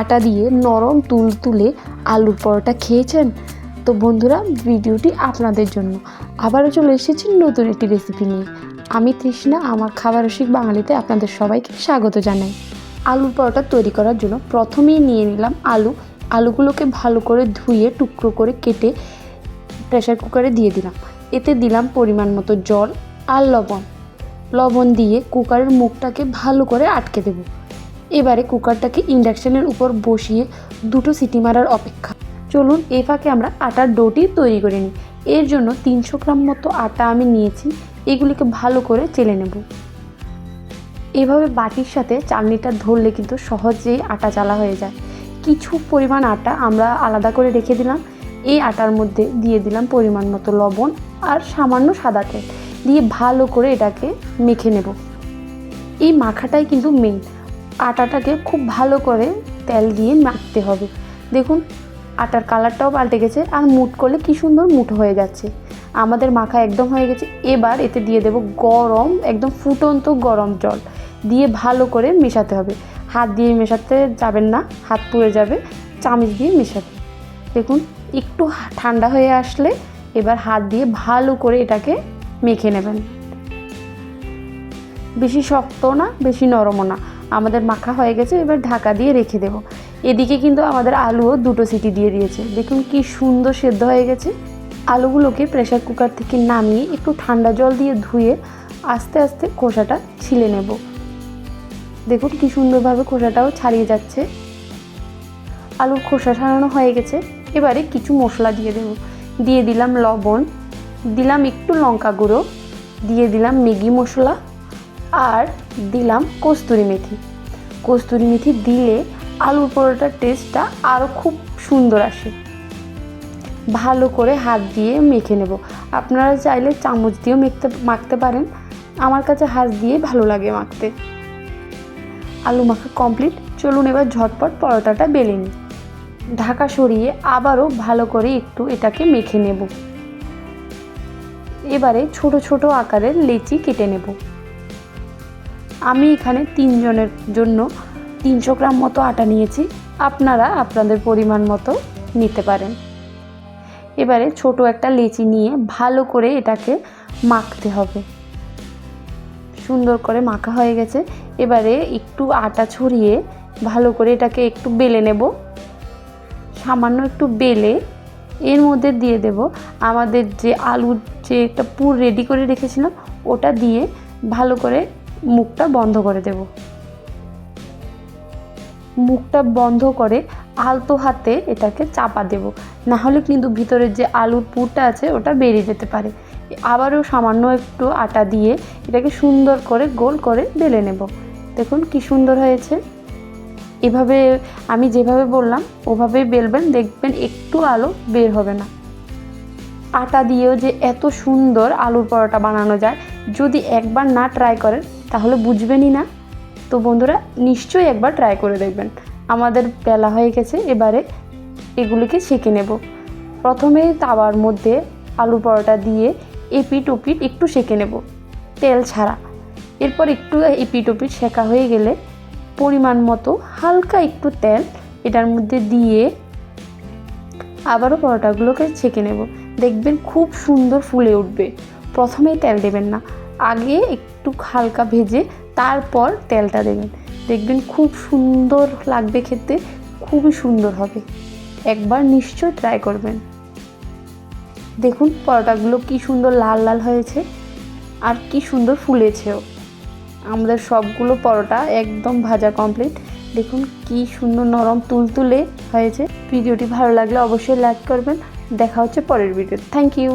আটা দিয়ে নরম তুলতুলে আলুর পরোটা খেয়েছেন? তো বন্ধুরা, ভিডিওটি আপনাদের জন্য। আবারও চলে এসেছি নতুন একটি রেসিপি নিয়ে। আমি তৃষ্ণা, আমার খাবার রসিক বাঙালিতে আপনাদের সবাইকে স্বাগত জানাই। আলুর পরোটা তৈরি করার জন্য প্রথমেই নিয়ে নিলাম আলুগুলোকে ভালো করে ধুয়ে টুকরো করে কেটে প্রেসার কুকারে দিয়ে দিলাম। এতে দিলাম পরিমাণ মতো জল আর লবণ দিয়ে কুকারের মুখটাকে ভালো করে আটকে দেব। এবারে কুকারটাকে ইন্ডাকশনের উপর বসিয়ে 2 সিটি মারার অপেক্ষা। চলুন এই ফাঁকে আমরা আটার ডোটি তৈরি করে নিই। এর জন্য 300 গ্রাম মতো আটা আমি নিয়েছি। এগুলিকে ভালো করে চেলে নেব। এভাবে বাটির সাথে চালনিটা ধরলে কিন্তু সহজেই আটা চালা হয়ে যায়। কিছু পরিমাণ আটা আমরা আলাদা করে রেখে দিলাম। এই আটার মধ্যে দিয়ে দিলাম পরিমাণ মতো লবণ আর সামান্য সাদা তেল দিয়ে ভালো করে এটাকে মেখে নেব। এই মাখাটাই কিন্তু মেইন। আটাটাকে খুব ভালো করে তেল দিয়ে মাখতে হবে। দেখুন আটার কালারটাও পাল্টে গেছে আর মুট করলে কি সুন্দর মুঠো হয়ে যাচ্ছে। আমাদের মাখা একদম হয়ে গেছে। এবার এতে দিয়ে দেব একদম ফুটন্ত গরম জল দিয়ে ভালো করে মেশাতে হবে। হাত দিয়ে মেশাতে যাবেন না, হাত পুড়ে যাবে। চামচ দিয়ে মেশাতে। দেখুন একটু ঠান্ডা হয়ে আসলে এবার হাত দিয়ে ভালো করে এটাকে মেখে নেবেন। বেশি শক্ত না, বেশি নরমও না। আমাদের মাখা হয়ে গেছে। এবার ঢাকা দিয়ে রেখে দেব। এদিকে কিন্তু আমাদের আলুও 2 সিটি দিয়ে দিয়েছে। দেখুন কি সুন্দর সেদ্ধ হয়ে গেছে। আলুগুলোকে প্রেসার কুকার থেকে নামিয়ে একটু ঠান্ডা জল দিয়ে ধুয়ে আস্তে আস্তে খোসাটা ছিলে নেব। দেখুন কি সুন্দরভাবে খোসাটাও ছাড়িয়ে যাচ্ছে। আলুর খোসা ছাড়ানো হয়ে গেছে। এবারে কিছু মশলা দিয়ে দেব। দিয়ে দিলাম লবণ, দিলাম একটু লঙ্কা গুঁড়ো, দিয়ে দিলাম ম্যাগি মশলা আর দিলাম কস্তুরি মেথি দিলে আলুর পরোটার টেস্টটা আরও খুব সুন্দর আসে। ভালো করে হাত দিয়ে মেখে নেব। আপনারা চাইলে চামচ দিয়েও মাখতে পারেন। আমার কাছে হাত দিয়ে ভালো লাগে মাখতে। আলু মাখা কমপ্লিট। চলুন এবার ঝটপট পরোটাটা বেলে নিই। ঢাকা সরিয়ে আবারও ভালো করে একটু এটাকে মেখে নেব। এবারে ছোট ছোট আকারের লেচি কেটে নেব। আমি এখানে 3 জনের জন্য 300 গ্রাম মতো আটা নিয়েছি। আপনারা আপনাদের পরিমাণ মতো নিতে পারেন। এবারে ছোট একটা লেচি নিয়ে ভালো করে এটাকে মাখতে হবে। সুন্দর করে মাখা হয়ে গেছে। এবারে একটু আটা ছড়িয়ে ভালো করে এটাকে একটু বেলে নেব। সামান্য একটু বেলে এর মধ্যে দিয়ে দেব আমাদের যে আলুর যে একটা পুর রেডি করে রেখেছিলাম, ওটা দিয়ে ভালো করে মুখটা বন্ধ করে দেব। মুখটা বন্ধ করে আলতো হাতে এটাকে চাপা দেব, না হলে কিন্তু ভিতরের যে আলুর পুরটা আছে ওটা বেরিয়ে যেতে পারে। আবারও সামান্য একটু আটা দিয়ে এটাকে সুন্দর করে গোল করে বেলে নেব। দেখুন কি সুন্দর হয়েছে। এভাবে আমি যেভাবে বললাম ওভাবেই বেলবেন, দেখবেন একটু আলু বের হবে না। আটা দিয়েও যে এত সুন্দর আলুর পরোটা বানানো যায়, যদি একবার না ট্রাই করেন তাহলে বুঝবেনই না। তো বন্ধুরা নিশ্চয়ই একবার ট্রাই করে দেখবেন। আমাদের বেলা হয়ে গেছে। এবারে এগুলিকে সেঁকে নেব। প্রথমে তাওয়ার মধ্যে আলু পরোটা দিয়ে এপিট ওপিট একটু সেঁকে নেব, তেল ছাড়া। এরপর একটু এপিট ওপিট সেঁকা হয়ে গেলে পরিমাণ মতো হালকা একটু তেল এটার মধ্যে দিয়ে আবারও পরোটাগুলোকে ছেঁকে নেব। দেখবেন খুব সুন্দর ফুলে উঠবে। প্রথমেই তেল দেবেন না, আগে একটু হালকা ভেজে তারপর তেলটা দেবেন। দেখবেন খুব সুন্দর লাগবে খেতে, খুবই সুন্দর হবে। একবার নিশ্চয় ট্রাই করবেন। দেখুন পরোটাগুলো কি সুন্দর লাল লাল হয়েছে আর কি সুন্দর ফুলেছেও। আমাদের সবগুলো পরোটা একদম ভাজা কমপ্লিট। দেখুন কি সুন্দর নরম তুলতুলে হয়েছে। ভিডিওটি ভালো লাগলে অবশ্যই লাইক করবেন। দেখা হচ্ছে পরের ভিডিও। Thank you.